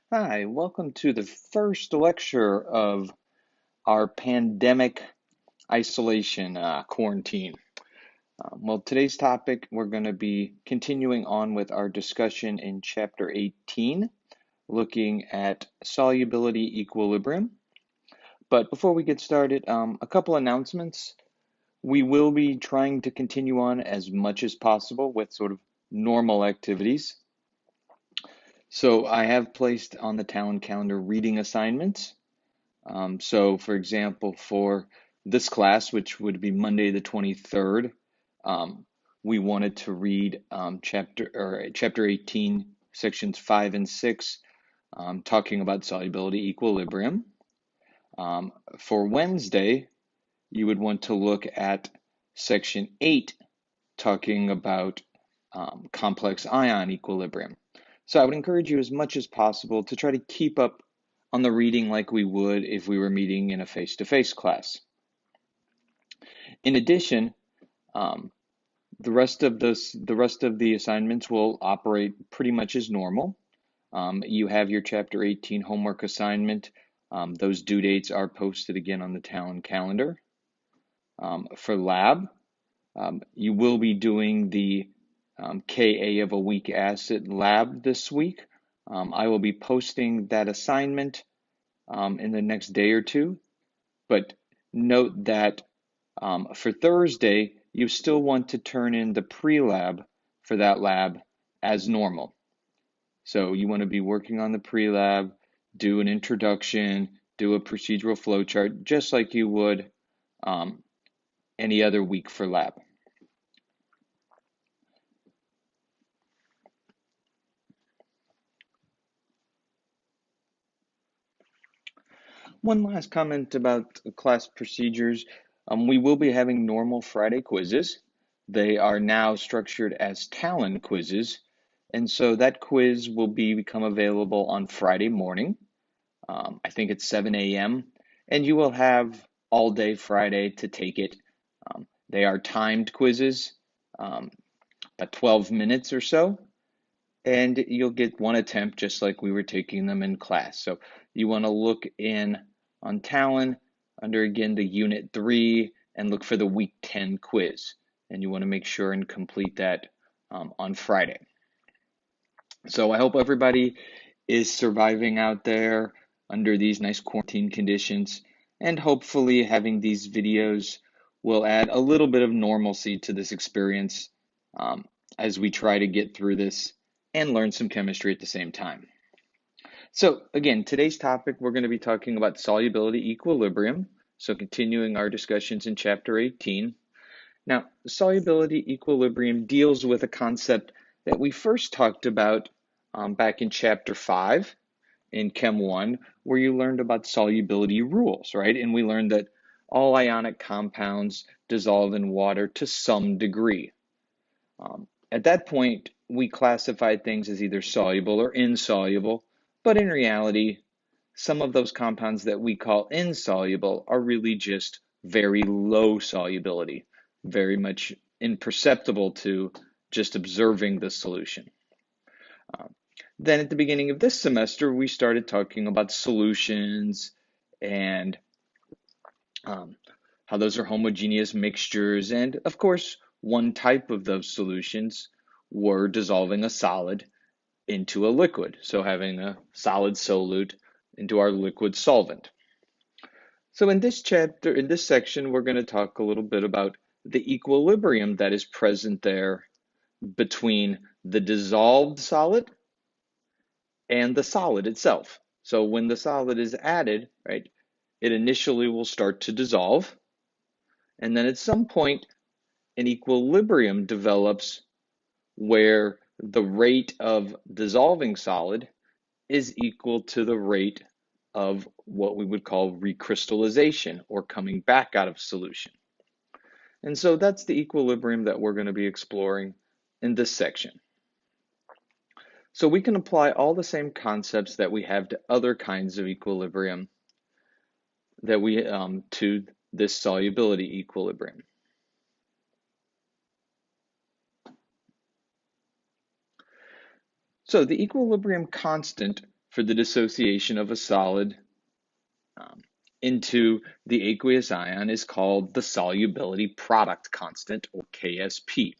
Hi, welcome to the first lecture of our pandemic isolation quarantine. Well, today's topic, we're going to be continuing on with our discussion in Chapter 18, looking at solubility equilibrium. But before we get started, a couple announcements. We will be trying to continue on as much as possible with sort of normal activities. So I have placed on the Talon calendar reading assignments. So for example, for this class, which would be Monday the 23rd, we wanted to read chapter 18, sections 5 and 6, talking about solubility equilibrium. For Wednesday, you would want to look at section 8, talking about complex ion equilibrium. So I would encourage you as much as possible to try to keep up on the reading like we would if we were meeting in a face-to-face class. In addition, the rest of the assignments will operate pretty much as normal. You have your Chapter 18 homework assignment. Those due dates are posted again on the Talon calendar. For lab, you will be doing the Ka of a weak acid lab this week. I will be posting that assignment in the next day or two, but note that for Thursday, you still want to turn in the pre-lab for that lab as normal. So you want to be working on the pre-lab, do an introduction, do a procedural flow chart, just like you would any other week for lab. One last comment about class procedures. We will be having normal Friday quizzes. They are now structured as Talon quizzes, and so that quiz will become available on Friday morning. I think it's 7 a.m., and you will have all day Friday to take it. They are timed quizzes, about 12 minutes or so, and you'll get one attempt just like we were taking them in class. So you want to look in on Talon under, again, the Unit 3 and look for the Week 10 quiz. And you want to make sure and complete that on Friday. So I hope everybody is surviving out there under these nice quarantine conditions. And hopefully having these videos will add a little bit of normalcy to this experience as we try to get through this and learn some chemistry at the same time. So again, today's topic, we're going to be talking about solubility equilibrium. So continuing our discussions in Chapter 18. Now, solubility equilibrium deals with a concept that we first talked about back in Chapter 5 in Chem 1, where you learned about solubility rules, right? And we learned that all ionic compounds dissolve in water to some degree. At that point, we classified things as either soluble or insoluble, but in reality, some of those compounds that we call insoluble are really just very low solubility, very much imperceptible to just observing the solution. Then at the beginning of this semester, we started talking about solutions and how those are homogeneous mixtures. And of course, one type of those solutions were dissolving a solid into a liquid. So having a solid solute into our liquid solvent. So in this chapter, in this section, we're going to talk a little bit about the equilibrium that is present there between the dissolved solid and the solid itself. So when the solid is added, right, it initially will start to dissolve, and then at some point, an equilibrium develops where the rate of dissolving solid is equal to the rate of what we would call recrystallization, or coming back out of solution. And so that's the equilibrium that we're going to be exploring in this section. So we can apply all the same concepts that we have to other kinds of equilibrium that we to this solubility equilibrium. So the equilibrium constant for the dissociation of a solid into the aqueous ion is called the solubility product constant, or KSP.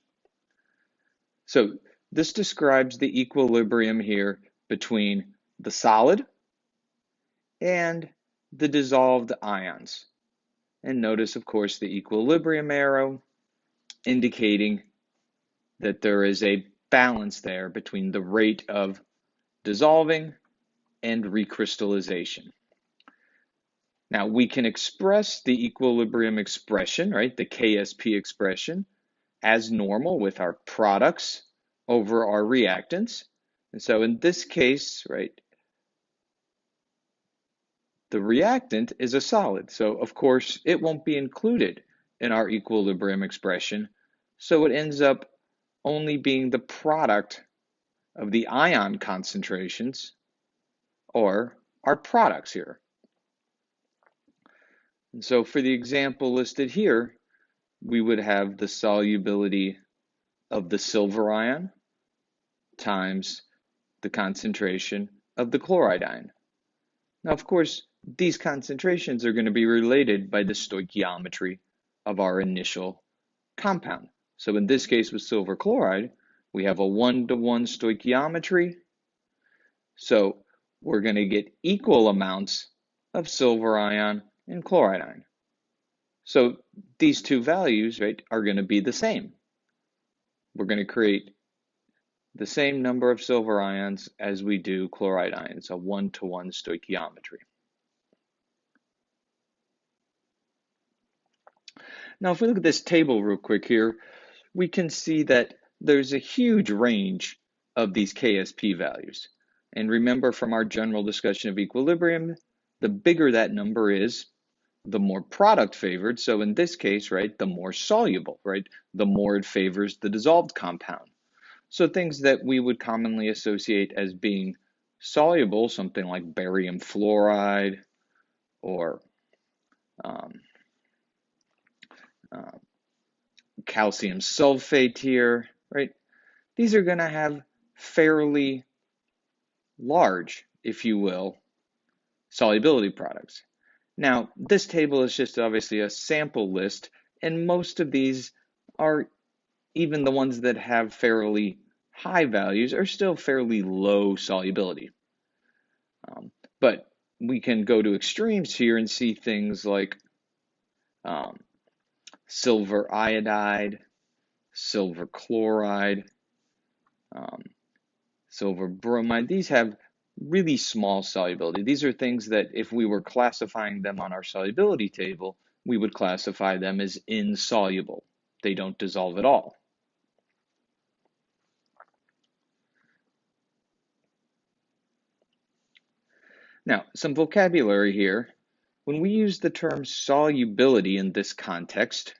So this describes the equilibrium here between the solid and the dissolved ions. And notice, of course, the equilibrium arrow indicating that there is a balance there between the rate of dissolving and recrystallization. Now, we can express the equilibrium expression, right, the KSP expression, as normal with our products over our reactants. And so in this case, right, the reactant is a solid. So of course, it won't be included in our equilibrium expression. So it ends up only being the product of the ion concentrations, or our products here. And so for the example listed here, we would have the solubility of the silver ion times the concentration of the chloride ion. Now, of course, these concentrations are going to be related by the stoichiometry of our initial compound. So in this case with silver chloride, we have a 1-to-1 stoichiometry. So we're going to get equal amounts of silver ion and chloride ion. So these two values, right, are going to be the same. We're going to create the same number of silver ions as we do chloride ions, a 1-to-1 stoichiometry. Now, if we look at this table real quick here, we can see that there's a huge range of these KSP values. And remember from our general discussion of equilibrium, the bigger that number is, the more product favored. So in this case, right, the more soluble, right, the more it favors the dissolved compound. So things that we would commonly associate as being soluble, something like barium fluoride or calcium sulfate here, right? These are going to have fairly large, if you will, solubility products. Now, this table is just obviously a sample list, and most of these are, even the ones that have fairly high values, are still fairly low solubility. But we can go to extremes here and see things like silver iodide, silver chloride, silver bromide. These have really small solubility. These are things that if we were classifying them on our solubility table, we would classify them as insoluble. They don't dissolve at all. Now, some vocabulary here. When we use the term solubility in this context,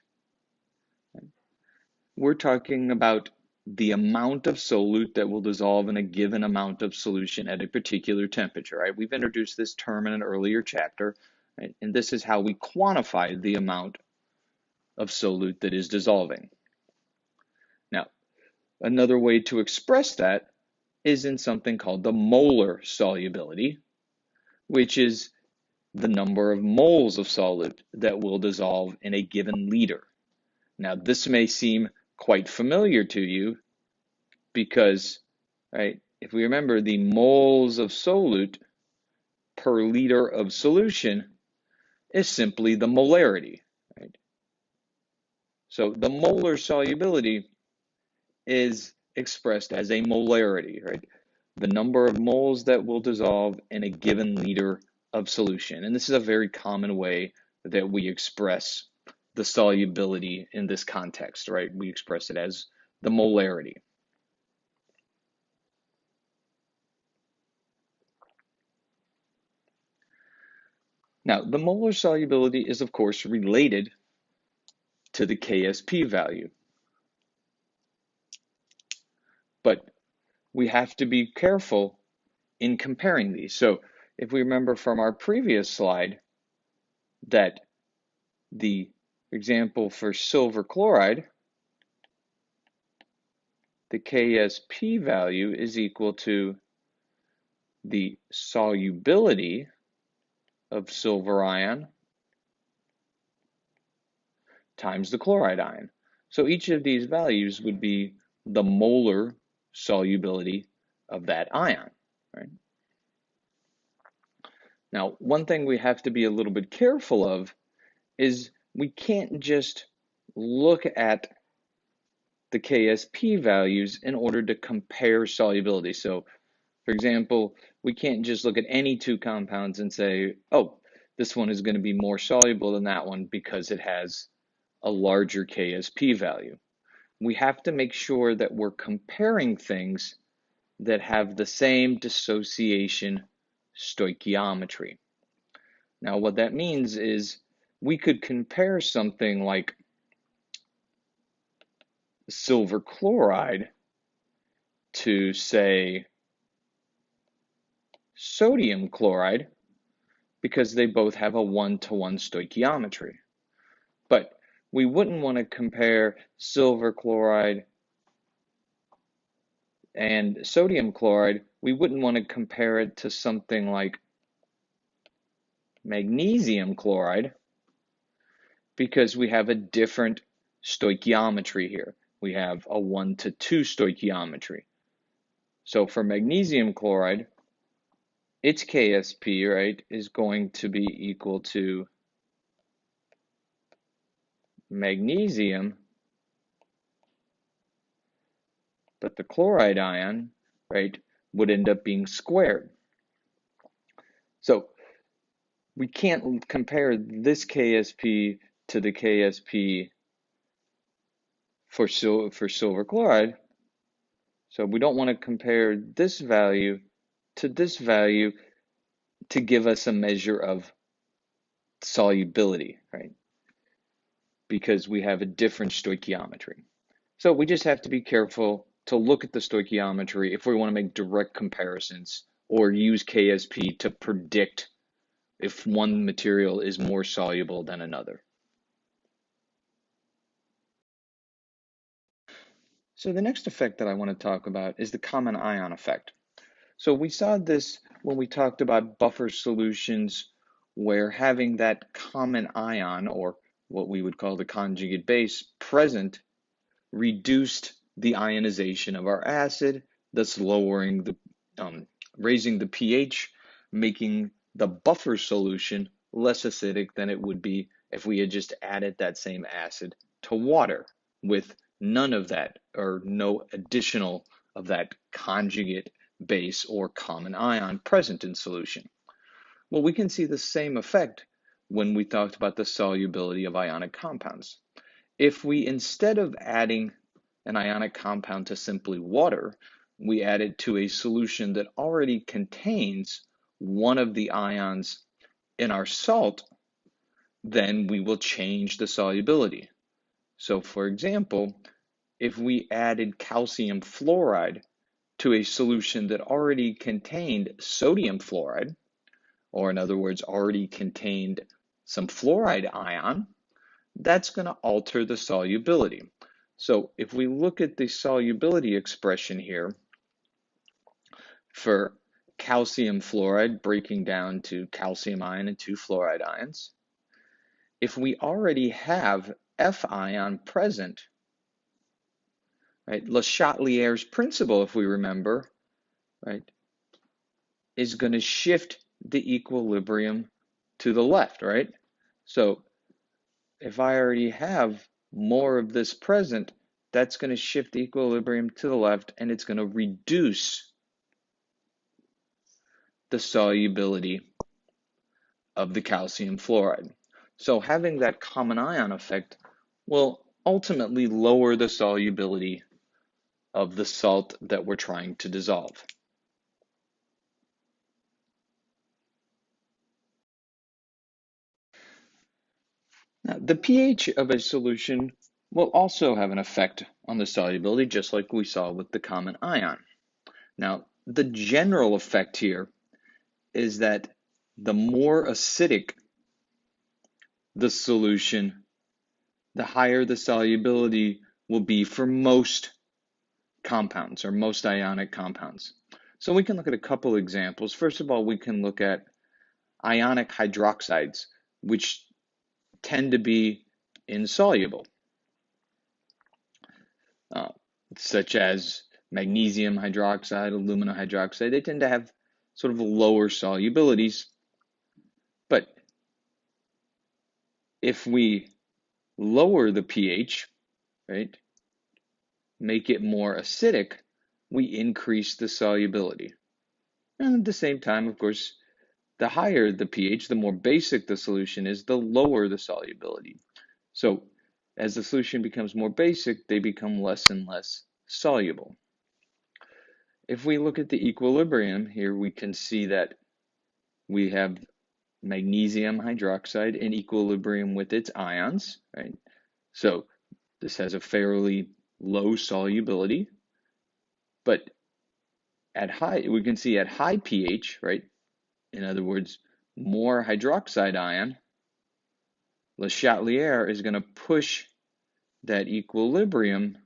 we're talking about the amount of solute that will dissolve in a given amount of solution at a particular temperature, right? We've introduced this term in an earlier chapter, right? And this is how we quantify the amount of solute that is dissolving. Now, another way to express that is in something called the molar solubility, which is the number of moles of solute that will dissolve in a given liter. Now, this may seem quite familiar to you because, right, if we remember, the moles of solute per liter of solution is simply the molarity, right? So the molar solubility is expressed as a molarity, right? The number of moles that will dissolve in a given liter of solution. And this is a very common way that we express the solubility in this context, right? We express it as the molarity. Now, the molar solubility is, of course, related to the KSP value. But we have to be careful in comparing these. So if we remember from our previous slide that the example for silver chloride, the KSP value is equal to the solubility of silver ion times the chloride ion. So each of these values would be the molar solubility of that ion, right? Now, one thing we have to be a little bit careful of is we can't just look at the KSP values in order to compare solubility. So, for example, we can't just look at any two compounds and say, oh, this one is going to be more soluble than that one because it has a larger KSP value. We have to make sure that we're comparing things that have the same dissociation stoichiometry. Now, what that means is we could compare something like silver chloride to, say, sodium chloride because they both have a 1-to-1 stoichiometry. But we wouldn't want to compare silver chloride and sodium chloride. We wouldn't want to compare it to something like magnesium chloride because we have a different stoichiometry here. We have a 1-to-2 stoichiometry. So for magnesium chloride, its KSP, right, is going to be equal to magnesium, but the chloride ion, right, would end up being squared. So we can't compare this KSP to the KSP for silver chloride. So we don't want to compare this value to this value to give us a measure of solubility, right? Because we have a different stoichiometry. So we just have to be careful to look at the stoichiometry if we want to make direct comparisons or use KSP to predict if one material is more soluble than another. So the next effect that I want to talk about is the common ion effect. So we saw this when we talked about buffer solutions where having that common ion, or what we would call the conjugate base, present reduced the ionization of our acid, thus lowering the, raising the pH, making the buffer solution less acidic than it would be if we had just added that same acid to water with none of that or no additional of that conjugate base or common ion present in solution. Well, we can see the same effect when we talked about the solubility of ionic compounds. If we, instead of adding an ionic compound to simply water, we add it to a solution that already contains one of the ions in our salt, then we will change the solubility. So for example, if we added calcium fluoride to a solution that already contained sodium fluoride, or in other words, already contained some fluoride ion, that's going to alter the solubility. So if we look at the solubility expression here for calcium fluoride breaking down to calcium ion and 2 fluoride ions, if we already have F ion present, right, Le Chatelier's principle, if we remember, right, is going to shift the equilibrium to the left, right? So if I already have more of this present, that's going to shift the equilibrium to the left, and it's going to reduce the solubility of the calcium fluoride. So having that common ion effect will ultimately lower the solubility of the salt that we're trying to dissolve. Now, the pH of a solution will also have an effect on the solubility, just like we saw with the common ion. Now, the general effect here is that the more acidic the solution, the higher the solubility will be for most compounds or most ionic compounds. So we can look at a couple examples. First of all, we can look at ionic hydroxides, which tend to be insoluble, uh, such as magnesium hydroxide, aluminum hydroxide. They tend to have sort of lower solubilities. But if we lower the pH, right, make it more acidic, we increase the solubility. And at the same time, of course, the higher the pH, the more basic the solution is, the lower the solubility. So as the solution becomes more basic, they become less and less soluble. If we look at the equilibrium here, we can see that we have magnesium hydroxide in equilibrium with its ions, right? So this has a fairly low solubility, but we can see at high pH, right? In other words, more hydroxide ion, Le Chatelier is going to push that equilibrium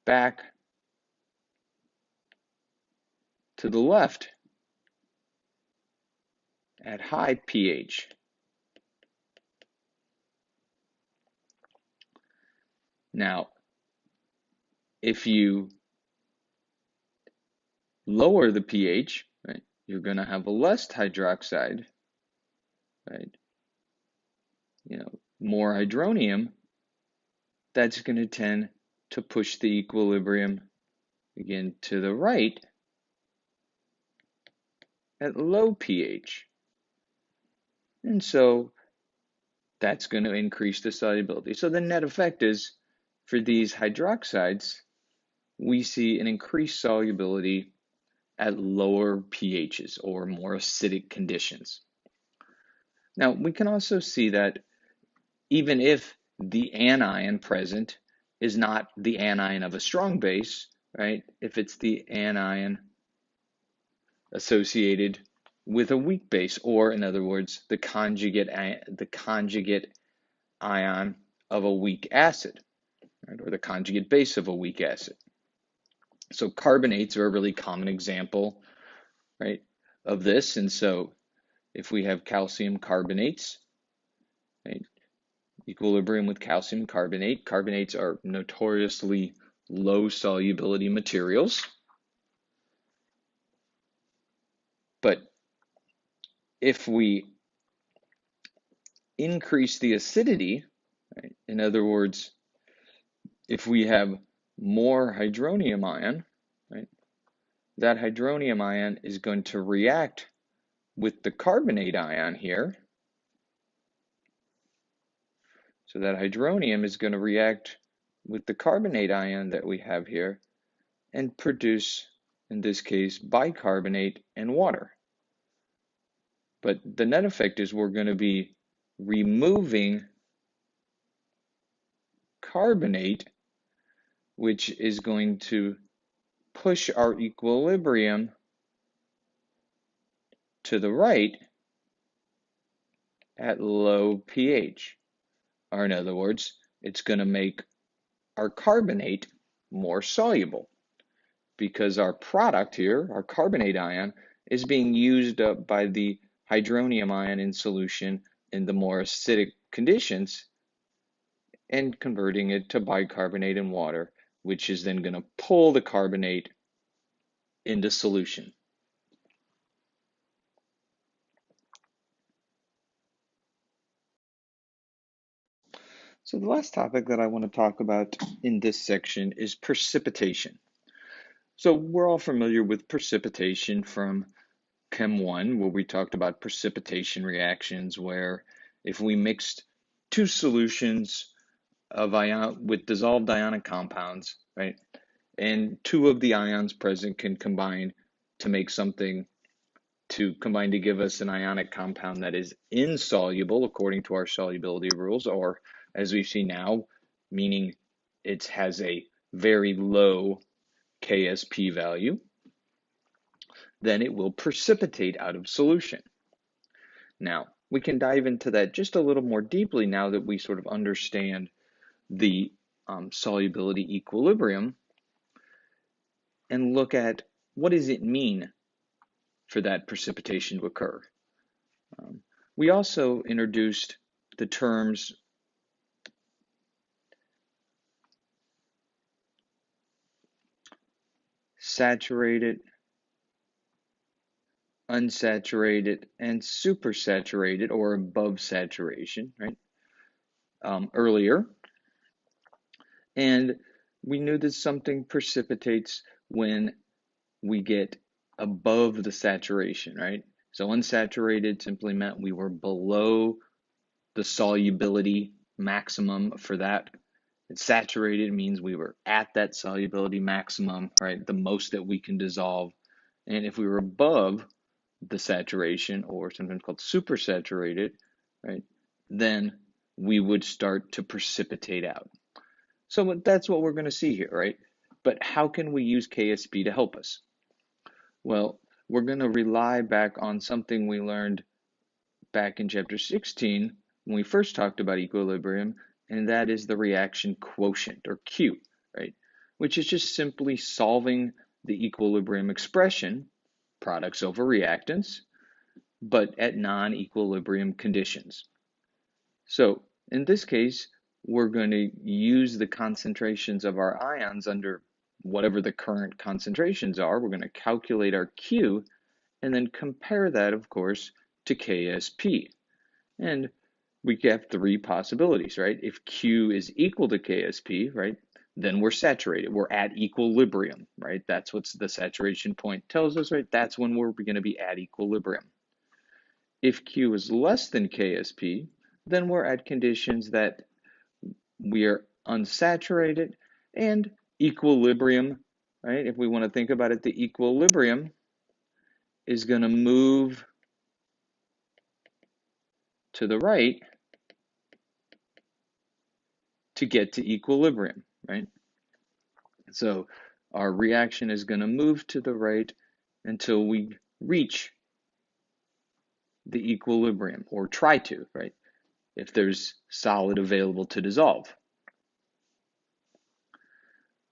back to the left at high pH. Now, if you lower the pH, right, you're going to have a less hydroxide, right? More hydronium. That's going to tend to push the equilibrium again to the right at low pH. And so that's going to increase the solubility. So the net effect is, for these hydroxides, we see an increased solubility at lower pHs or more acidic conditions. Now, we can also see that even if the anion present is not the anion of a strong base, right? If it's the anion associated with a weak base, or in other words, the conjugate ion of a weak acid, right? Or the conjugate base of a weak acid. So carbonates are a really common example, right, of this. And so if we have calcium carbonates, right, equilibrium with calcium carbonate, carbonates are notoriously low solubility materials. But if we increase the acidity, right, in other words, if we have more hydronium ion, right, that hydronium ion is going to react with the carbonate ion here. So that hydronium is going to react with the carbonate ion that we have here and produce, in this case, bicarbonate and water. But the net effect is we're going to be removing carbonate, which is going to push our equilibrium to the right at low pH. Or in other words, it's going to make our carbonate more soluble, because our product here, our carbonate ion, is being used up by the hydronium ion in solution in the more acidic conditions and converting it to bicarbonate and water, which is then going to pull the carbonate into solution. So the last topic that I want to talk about in this section is precipitation. So we're all familiar with precipitation from Chem 1, where we talked about precipitation reactions, where if we mixed two solutions of with dissolved ionic compounds, right, and two of the ions present can combine to make something, to combine to give us an ionic compound that is insoluble according to our solubility rules, or as we see now, meaning it has a very low KSP value, then it will precipitate out of solution. Now, we can dive into that just a little more deeply now that we sort of understand the solubility equilibrium. and look at what does it mean for that precipitation to occur. We also introduced the terms saturated, unsaturated, and supersaturated or above saturation, right? Earlier. And we knew that something precipitates when we get above the saturation, right? So unsaturated simply meant we were below the solubility maximum for that. And saturated means we were at that solubility maximum, right? The most that we can dissolve. And if we were above the saturation, or sometimes called supersaturated, right, then we would start to precipitate out. So that's what we're going to see here, right? But how can we use KSP to help us? Well, we're going to rely back on something we learned back in chapter 16 when we first talked about equilibrium, and that is the reaction quotient, or Q, right? Which is just simply solving the equilibrium expression, products over reactants, but at non-equilibrium conditions. So in this case, we're going to use the concentrations of our ions under whatever the current concentrations are. We're going to calculate our Q and then compare that, of course, to KSP. And we have three possibilities, right? If Q is equal to KSP, right, then we're saturated. We're at equilibrium, right? That's what the saturation point tells us, right? That's when we're going to be at equilibrium. If Q is less than KSP, then we're at conditions that we are unsaturated, and equilibrium, right? If we want to think about it, the equilibrium is going to move to the right to get to equilibrium, right? So our reaction is going to move to the right until we reach the equilibrium, or try to, right? If there's solid available to dissolve.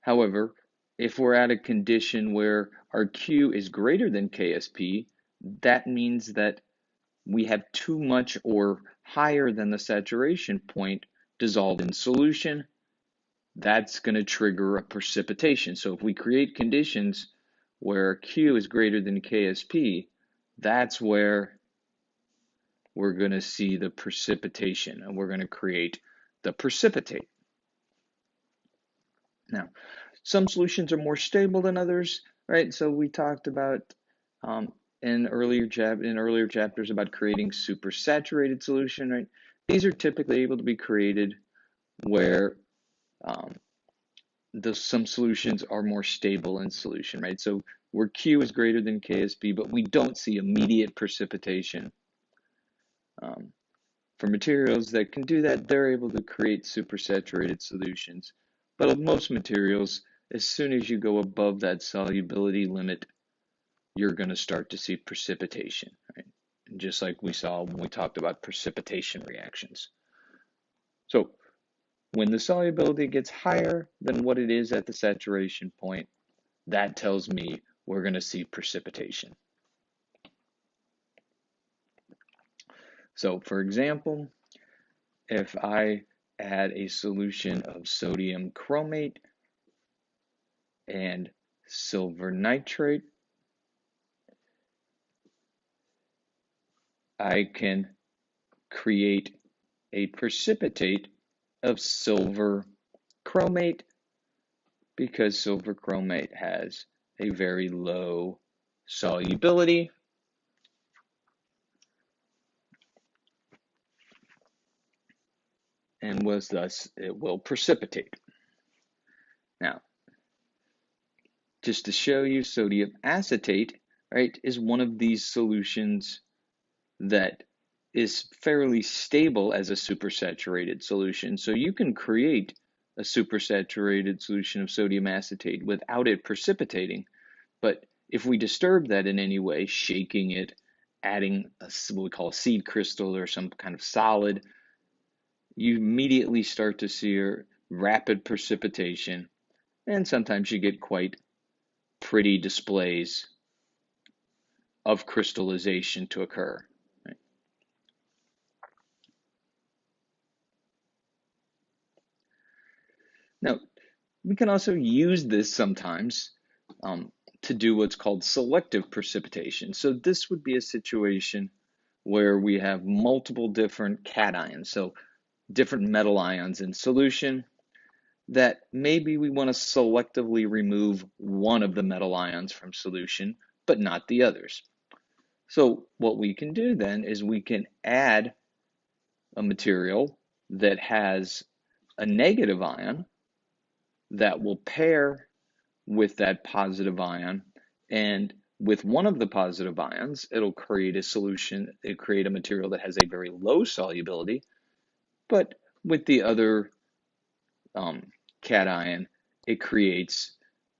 However, if we're at a condition where our Q is greater than KSP, that means that we have too much or higher than the saturation point dissolved in solution. That's going to trigger a precipitation. So if we create conditions where Q is greater than KSP, that's where we're going to see the precipitation, and we're going to create the precipitate. Now, some solutions are more stable than others, right? So we talked about in earlier chapters about creating supersaturated solution, right? These are typically able to be created where some solutions are more stable in solution, right? So where Q is greater than KSP, but we don't see immediate precipitation. For materials that can do that, they're able to create supersaturated solutions. But of most materials, as soon as you go above that solubility limit, you're going to start to see precipitation, right? And just like we saw when we talked about precipitation reactions. So when the solubility gets higher than what it is at the saturation point, that tells me we're going to see precipitation. So for example, if I add a solution of sodium chromate and silver nitrate, I can create a precipitate of silver chromate because silver chromate has a very low solubility. And thus it will precipitate. Now, just to show you, sodium acetate, right, is one of these solutions that is fairly stable as a supersaturated solution. So you can create a supersaturated solution of sodium acetate without it precipitating. But if we disturb that in any way, shaking it, adding what we call a seed crystal or some kind of solid, you immediately start to see a rapid precipitation, and sometimes you get quite pretty displays of crystallization to occur. Right? Now, we can also use this sometimes to do what's called selective precipitation. So this would be a situation where we have multiple different cations, so different metal ions in solution, that maybe we want to selectively remove one of the metal ions from solution, but not the others. So what we can do then is we can add a material that has a negative ion that will pair with that positive ion, and with one of the positive ions, it'll create a solution, it'll create a material that has a very low solubility, but with the other cation, it creates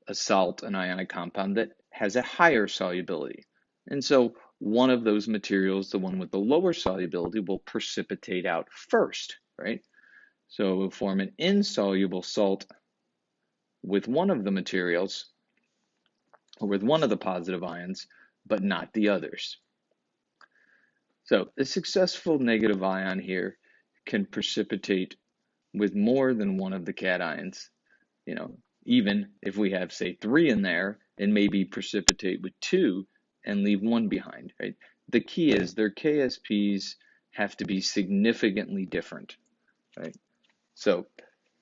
a salt, an ionic compound that has a higher solubility. And so one of those materials, the one with the lower solubility, will precipitate out first, right? So it will form an insoluble salt with one of the materials, or with one of the positive ions, but not the others. So the successful negative ion here can precipitate with more than one of the cations. You know, even if we have, say, 3 in there, and maybe precipitate with 2 and leave 1 behind, right? The key is their KSPs have to be significantly different, right? So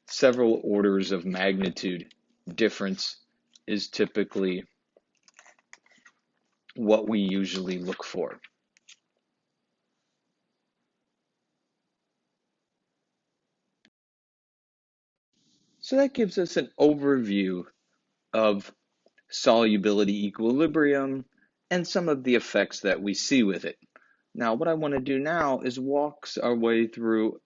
several orders of magnitude difference is typically what we usually look for. So that gives us an overview of solubility equilibrium and some of the effects that we see with it. Now, what I want to do now is walk our way through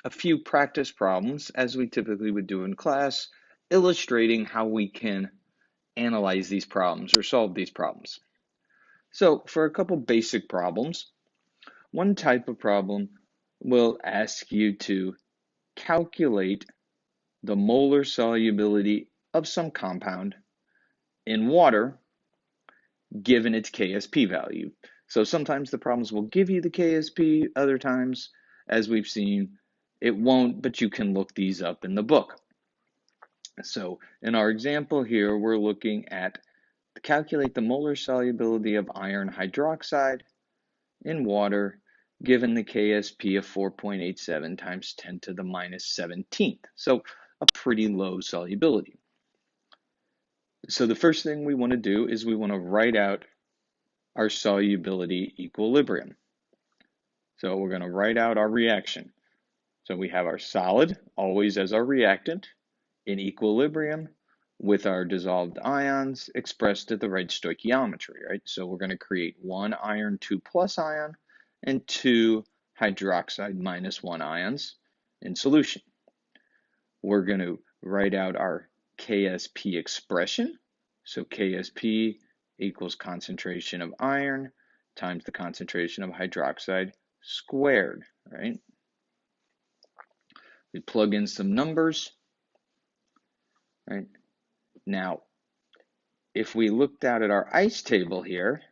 a few practice problems, as we typically would do in class, illustrating how we can analyze these problems or solve these problems. So for a couple basic problems, one type of problem will ask you to calculate the molar solubility of some compound in water given its KSP value. So sometimes the problems will give you the KSP, other times, as we've seen, it won't, but you can look these up in the book. So in our example here, we're looking at calculate the molar solubility of iron hydroxide in water given the KSP of 4.87 times 10 to the minus 17th. So a pretty low solubility. So the first thing we want to do is we want to write out our solubility equilibrium. So we're going to write out our reaction. So we have our solid, always as our reactant, in equilibrium with our dissolved ions expressed at the right stoichiometry, right? So we're going to create 1 iron 2 plus ion and 2 hydroxide minus 1 ions in solution. We're going to write out our KSP expression. So KSP equals concentration of iron times the concentration of hydroxide squared, right? We plug in some numbers, right? Now, if we looked out at our ice table here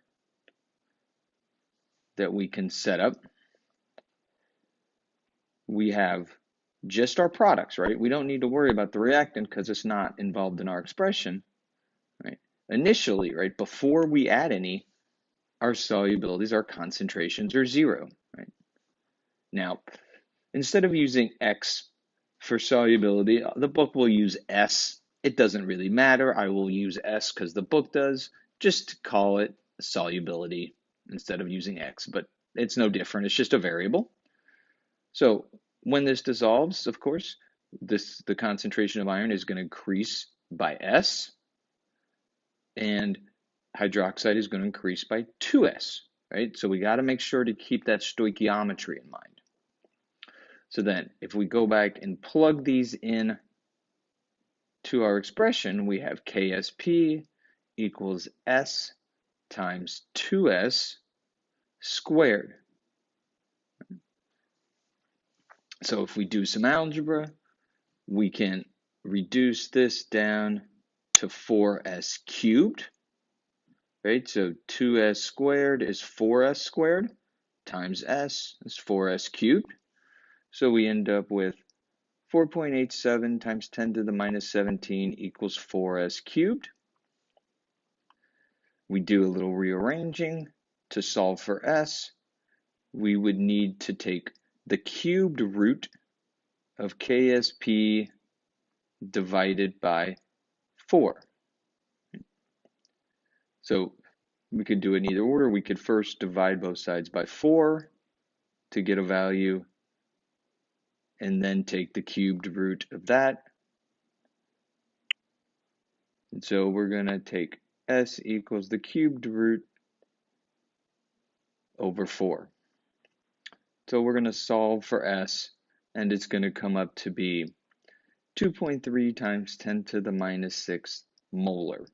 that we can set up, we have just our products, right? We don't need to worry about the reactant because it's not involved in our expression, right? Initially, right, before we add any, our solubilities, our concentrations are 0, right? Now, instead of using X for solubility, the book will use S. It doesn't really matter. I will use S because the book does, just to call it solubility instead of using X, but it's no different. It's just a variable. So when this dissolves, of course, the concentration of iron is going to increase by S, and hydroxide is going to increase by 2S, right? So we got to make sure to keep that stoichiometry in mind. So then if we go back and plug these in to our expression, we have KSP equals S times 2S squared. So if we do some algebra, we can reduce this down to 4s cubed, right? So 2s squared is 4s squared times s is 4s cubed. So we end up with 4.87 times 10 to the minus 17 equals 4s cubed. We do a little rearranging to solve for s. We would need to take the cubed root of KSP divided by 4. So we could do it in either order. We could first divide both sides by 4 to get a value, and then take the cubed root of that. And so we're going to take s equals the cubed root over 4. So we're going to solve for s, and it's going to come up to be 2.3 times 10 to the minus 6 molar.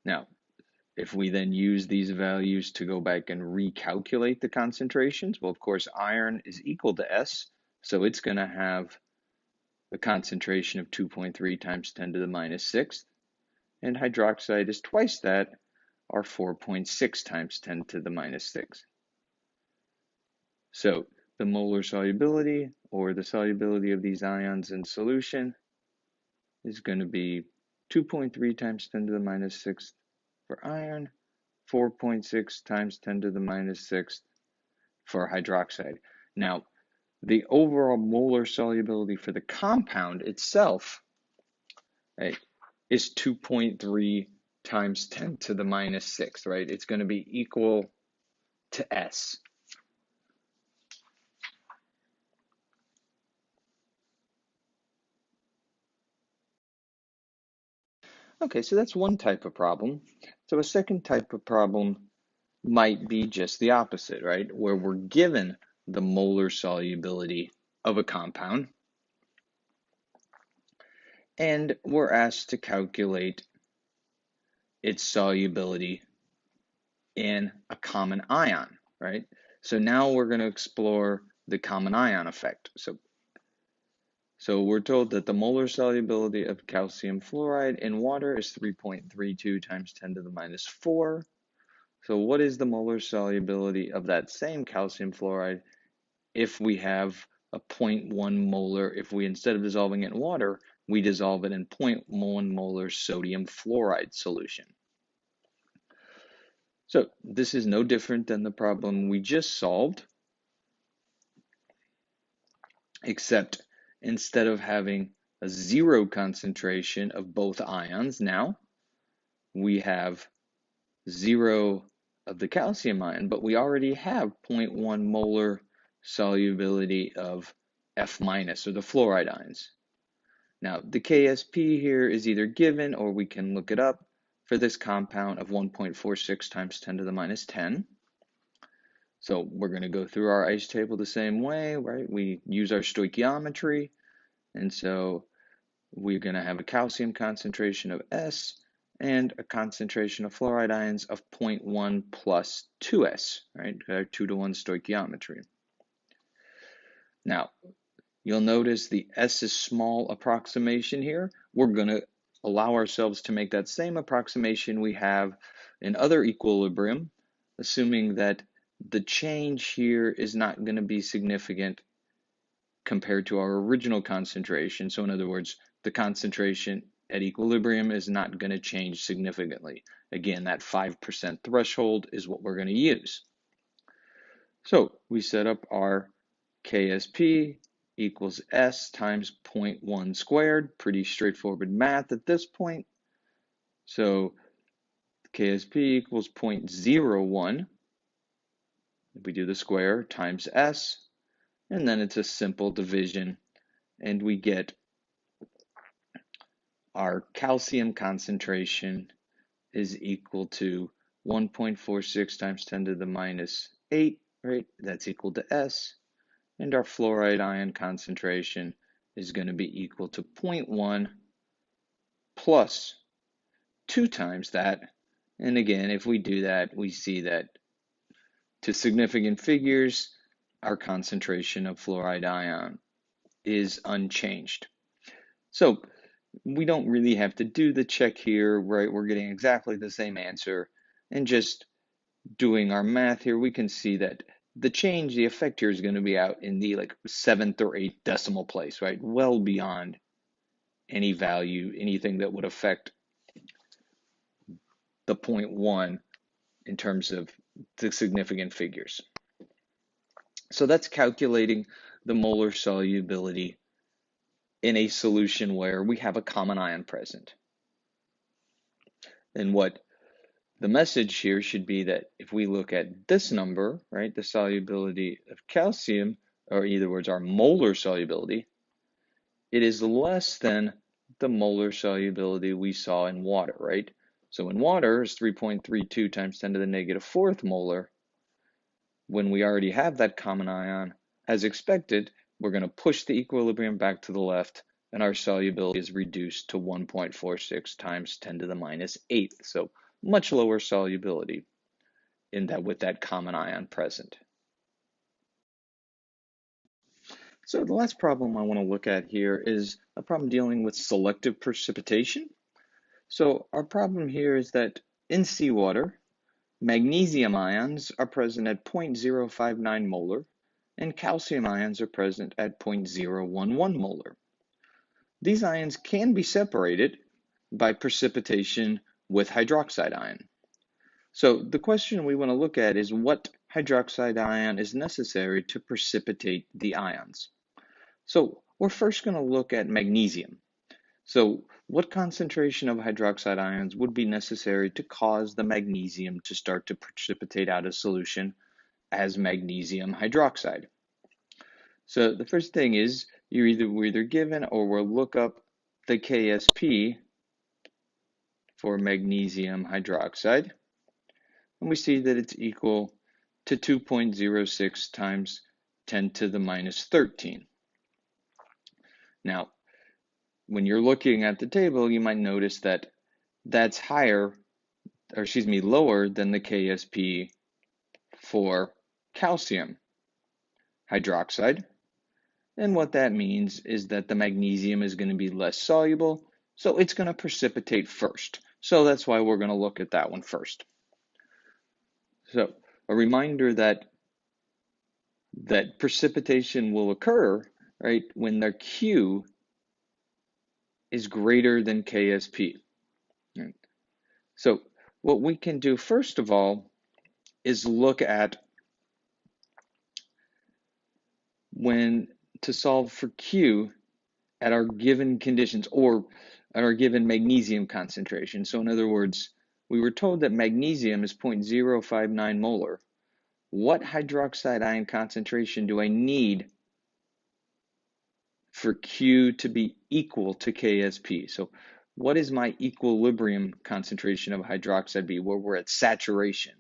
Now, if we then use these values to go back and recalculate the concentrations, well, of course, iron is equal to S, so it's going to have a concentration of 2.3 times 10 to the minus 6th, and hydroxide is twice that, or 4.6 times 10 to the minus 6th. So the molar solubility, or the solubility of these ions in solution, is going to be 2.3 times 10 to the minus 6th for iron, 4.6 times 10 to the minus 6th for hydroxide. Now, the overall molar solubility for the compound itself, right, is 2.3 times 10 to the minus 6th, right? It's going to be equal to S. Okay, so that's one type of problem. So a second type of problem might be just the opposite, right? Where we're given the molar solubility of a compound, and we're asked to calculate its solubility in a common ion, right? So now we're going to explore the common ion effect. So we're told that the molar solubility of calcium fluoride in water is 3.32 times 10 to the minus 4. So what is the molar solubility of that same calcium fluoride if we have a 0.1 molar, if we, instead of dissolving it in water, we dissolve it in 0.1 molar sodium fluoride solution? So this is no different than the problem we just solved, except instead of having a 0 concentration of both ions, now we have 0 of the calcium ion, but we already have 0.1 molar solubility of F minus, or the fluoride ions. Now, the KSP here is either given, or we can look it up, for this compound of 1.46 times 10 to the minus 10. So we're going to go through our ice table the same way, right? We use our stoichiometry, and so we're going to have a calcium concentration of S and a concentration of fluoride ions of 0.1 plus 2S, right? Our 2-to-1 stoichiometry. Now, you'll notice the S is small approximation here. We're going to allow ourselves to make that same approximation we have in other equilibrium, assuming that the change here is not going to be significant compared to our original concentration. So in other words, the concentration at equilibrium is not going to change significantly. Again, that 5% threshold is what we're going to use. So we set up our KSP equals S times 0.1 squared. Pretty straightforward math at this point. So KSP equals 0.01. We do the square times S, and then it's a simple division, and we get our calcium concentration is equal to 1.46 times 10 to the minus 8, right? That's equal to S. And our fluoride ion concentration is going to be equal to 0.1 plus 2 times that. And again, if we do that, we see that to significant figures, our concentration of fluoride ion is unchanged. So we don't really have to do the check here, right? We're getting exactly the same answer. And just doing our math here, we can see that the change, the effect here is going to be out in the like 7th or 8th decimal place, right? Well beyond any value, anything that would affect the 0.1 in terms of the significant figures. So that's calculating the molar solubility in a solution where we have a common ion present. And what the message here should be that if we look at this number, right, the solubility of calcium, or in other words, our molar solubility, it is less than the molar solubility we saw in water, right? So in water is 3.32 times 10 to the negative fourth molar. When we already have that common ion, as expected, we're going to push the equilibrium back to the left, and our solubility is reduced to 1.46 times 10 to the minus 8th. So much lower solubility in that with that common ion present. So the last problem I want to look at here is a problem dealing with selective precipitation. So our problem here is that in seawater, magnesium ions are present at 0.059 molar, and calcium ions are present at 0.011 molar. These ions can be separated by precipitation with hydroxide ion. So the question we want to look at is what hydroxide ion is necessary to precipitate the ions. So we're first going to look at magnesium. So what concentration of hydroxide ions would be necessary to cause the magnesium to start to precipitate out of solution as magnesium hydroxide? So the first thing is we're either given or we'll look up the KSP for magnesium hydroxide, and we see that it's equal to 2.06 times 10 to the minus 13. Now, when you're looking at the table, you might notice that that's lower than the KSP for calcium hydroxide. And what that means is that the magnesium is going to be less soluble, so it's going to precipitate first. So that's why we're going to look at that one first. So a reminder that precipitation will occur, right, when their Q is greater than KSP. Right? So what we can do first of all is look at when to solve for Q at our given conditions or at our given magnesium concentration. So in other words, we were told that magnesium is 0.059 molar. What hydroxide ion concentration do I need for Q to be equal to KSP? So what is my equilibrium concentration of hydroxide be where we're at saturation?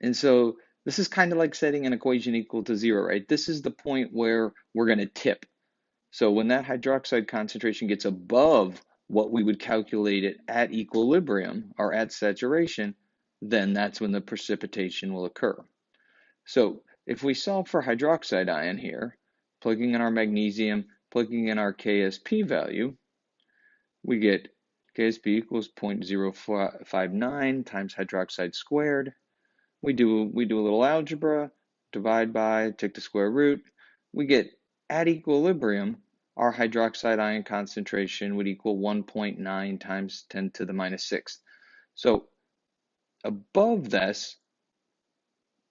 And so this is kind of like setting an equation equal to 0, right? This is the point where we're going to tip. So when that hydroxide concentration gets above what we would calculate it at equilibrium or at saturation, then that's when the precipitation will occur. So if we solve for hydroxide ion here, plugging in our magnesium, plugging in our KSP value, we get KSP equals 0.059 times hydroxide squared. We do a little algebra, divide by, take the square root. We get at equilibrium, our hydroxide ion concentration would equal 1.9 times 10 to the minus 6th. So above this,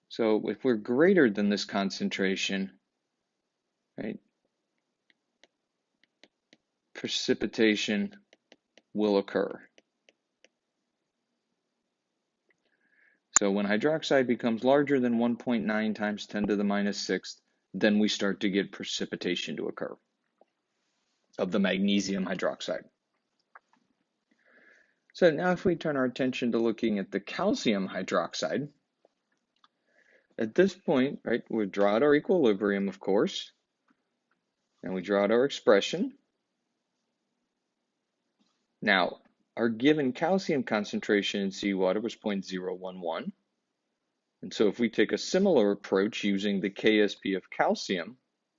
so if we're greater than this concentration, right, precipitation will occur. So when hydroxide becomes larger than 1.9 times 10 to the minus 6th, then we start to get precipitation to occur of the magnesium hydroxide. So now if we turn our attention to looking at the calcium hydroxide, at this point, right, we draw out our equilibrium, of course, and we draw out our expression. Now, our given calcium concentration in seawater was 0.011. And so if we take a similar approach using the KSP of calcium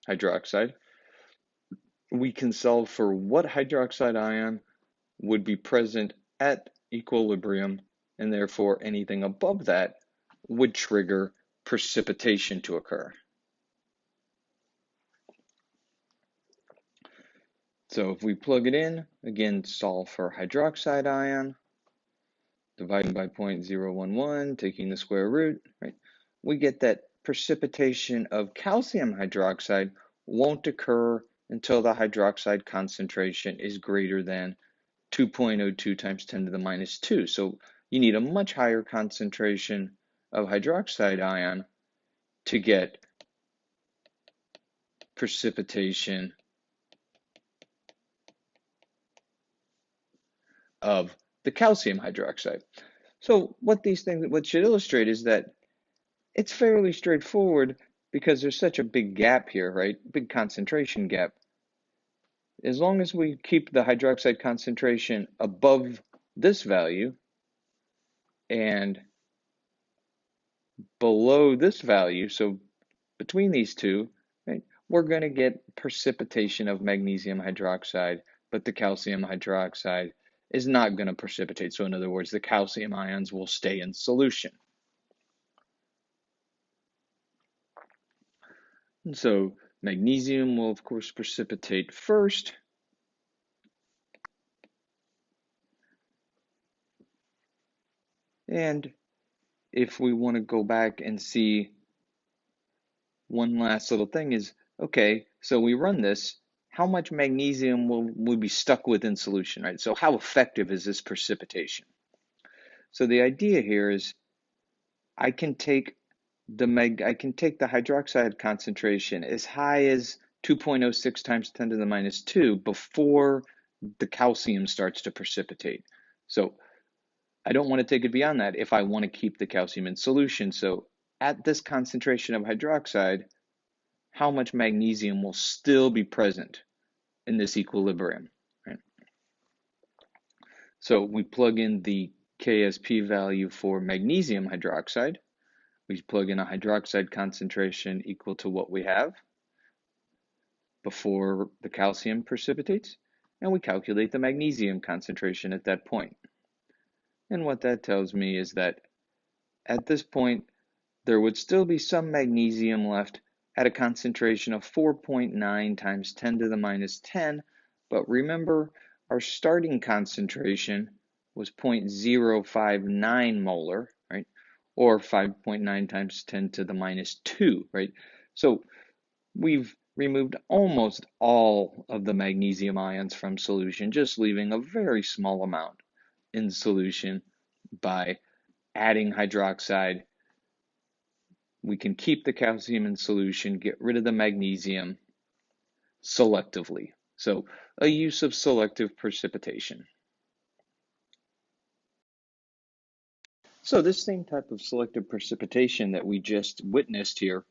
hydroxide, we can solve for what hydroxide ion would be present at equilibrium, and therefore anything above that would trigger precipitation to occur. So if we plug it in, again, solve for hydroxide ion, dividing by 0.011, taking the square root, right? We get that precipitation of calcium hydroxide won't occur until the hydroxide concentration is greater than 2.02 times 10 to the minus 2. So you need a much higher concentration of hydroxide ion to get precipitation of the calcium hydroxide. So what should illustrate is that it's fairly straightforward because there's such a big gap here, right? Big concentration gap. As long as we keep the hydroxide concentration above this value and below this value, so between these two, right, we're going to get precipitation of magnesium hydroxide, but the calcium hydroxide is not going to precipitate. So in other words, the calcium ions will stay in solution. And so magnesium will, of course, precipitate first. And if we want to go back and see one last little thing is, okay, so we run this, how much magnesium will be stuck within solution, right? So how effective is this precipitation? So the idea here is I can take the hydroxide concentration as high as 2.06 times 10 to the minus 2 before the calcium starts to precipitate. So I don't want to take it beyond that if I want to keep the calcium in solution. So at this concentration of hydroxide, how much magnesium will still be present in this equilibrium, right? So we plug in the KSP value for magnesium hydroxide. We plug in a hydroxide concentration equal to what we have before the calcium precipitates, and we calculate the magnesium concentration at that point. And what that tells me is that at this point, there would still be some magnesium left at a concentration of 4.9 times 10 to the minus 10, but remember our starting concentration was 0.059 molar, right? Or 5.9 times 10 to the minus 2, right? So we've removed almost all of the magnesium ions from solution, just leaving a very small amount in solution. By adding hydroxide, we can keep the calcium in solution, get rid of the magnesium selectively. So a use of selective precipitation. So this same type of selective precipitation that we just witnessed here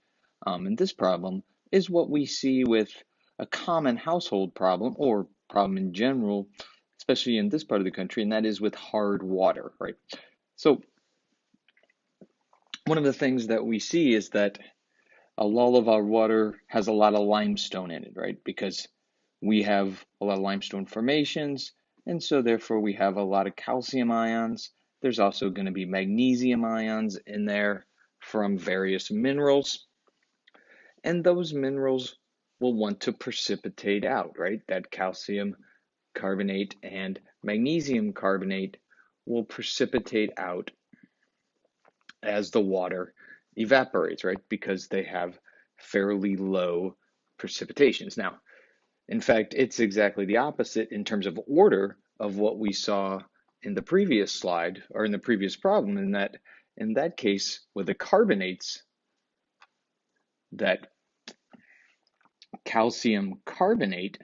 in this problem is what we see with a common household problem or problem in general, especially in this part of the country, and that is with hard water, right? So one of the things that we see is that a lot of our water has a lot of limestone in it, right? Because we have a lot of limestone formations, and so therefore we have a lot of calcium ions. There's also going to be magnesium ions in there from various minerals, and those minerals will want to precipitate out, right? That calcium carbonate and magnesium carbonate will precipitate out as the water evaporates, right? Because they have fairly low precipitations. Now, in fact, it's exactly the opposite in terms of order of what we saw in the previous slide or in the previous problem, in that case, with the carbonates, that calcium carbonate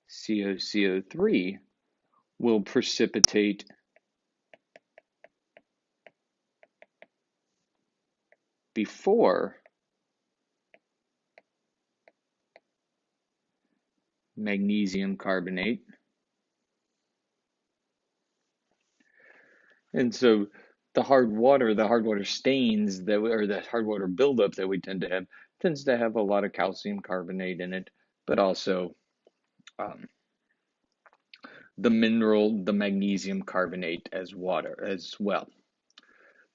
CaCO3 will precipitate before magnesium carbonate. And so the hard water stains that or the hard water buildup that we tend to have tends to have a lot of calcium carbonate in it, but also um, the magnesium carbonate as water as well.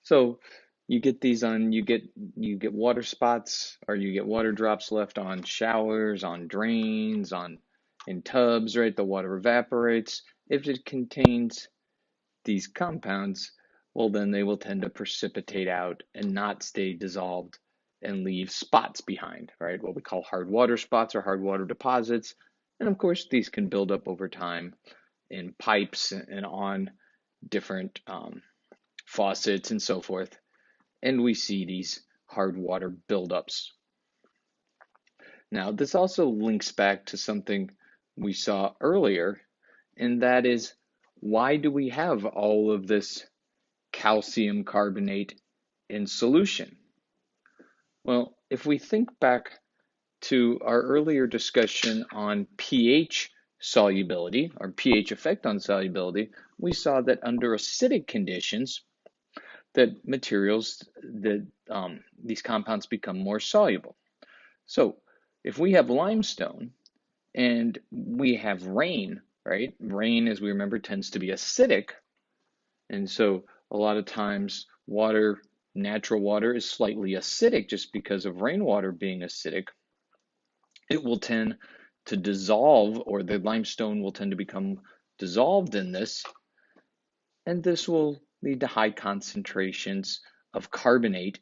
So you get these on you get water spots or you get water drops left on showers, on drains, on in tubs, right? The water evaporates. If it contains these compounds, well, then they will tend to precipitate out and not stay dissolved and leave spots behind, right? What we call hard water spots or hard water deposits. And of course, these can build up over time in pipes and on different faucets and so forth. And we see these hard water buildups. Now, this also links back to something we saw earlier, and that is, why do we have all of this calcium carbonate in solution? Well, if we think back to our earlier discussion on pH solubility, or pH effect on solubility, we saw that under acidic conditions, that these compounds become more soluble. So if we have limestone and we have rain, right? Rain, as we remember, tends to be acidic. And so a lot of times natural water is slightly acidic just because of rainwater being acidic. It will tend to dissolve, or the limestone will tend to become dissolved in this, and this will lead to high concentrations of carbonate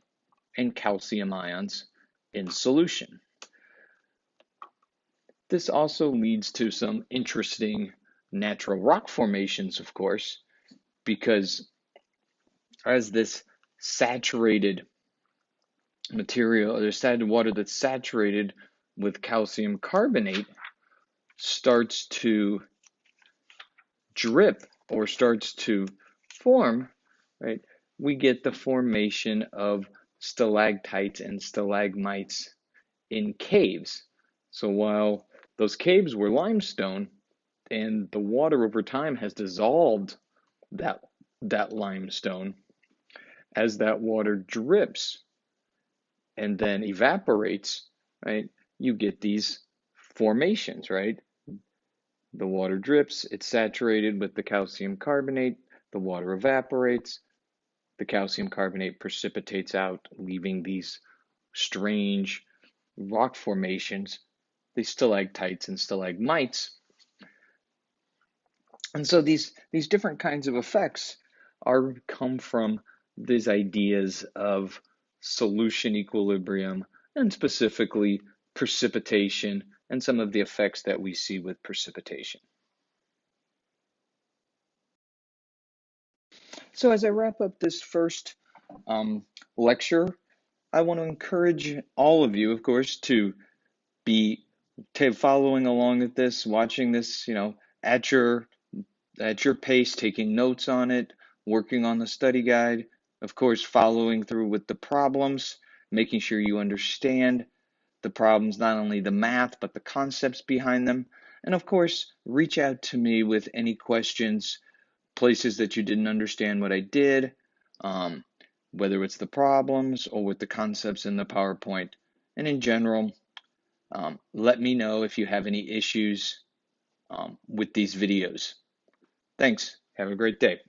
and calcium ions in solution. This also leads to some interesting natural rock formations, of course, because as this saturated material, or saturated water that's saturated with calcium carbonate starts to drip or starts to form, right? We get the formation of stalactites and stalagmites in caves. So while those caves were limestone and the water over time has dissolved that limestone, as that water drips and then evaporates, right, you get these formations, right? The water drips, it's saturated with the calcium carbonate, the water evaporates, the calcium carbonate precipitates out, leaving these strange rock formations, these stalactites and stalagmites. And so these different kinds of effects come from these ideas of solution equilibrium and specifically precipitation and some of the effects that we see with precipitation. So as I wrap up this first lecture, I want to encourage all of you, of course, to be following along with this, watching this, at your pace, taking notes on it, working on the study guide, of course, following through with the problems, making sure you understand the problems, not only the math, but the concepts behind them. And of course, reach out to me with any questions, places that you didn't understand what I did, whether it's the problems or with the concepts in the PowerPoint. And in general, let me know if you have any issues with these videos. Thanks. Have a great day.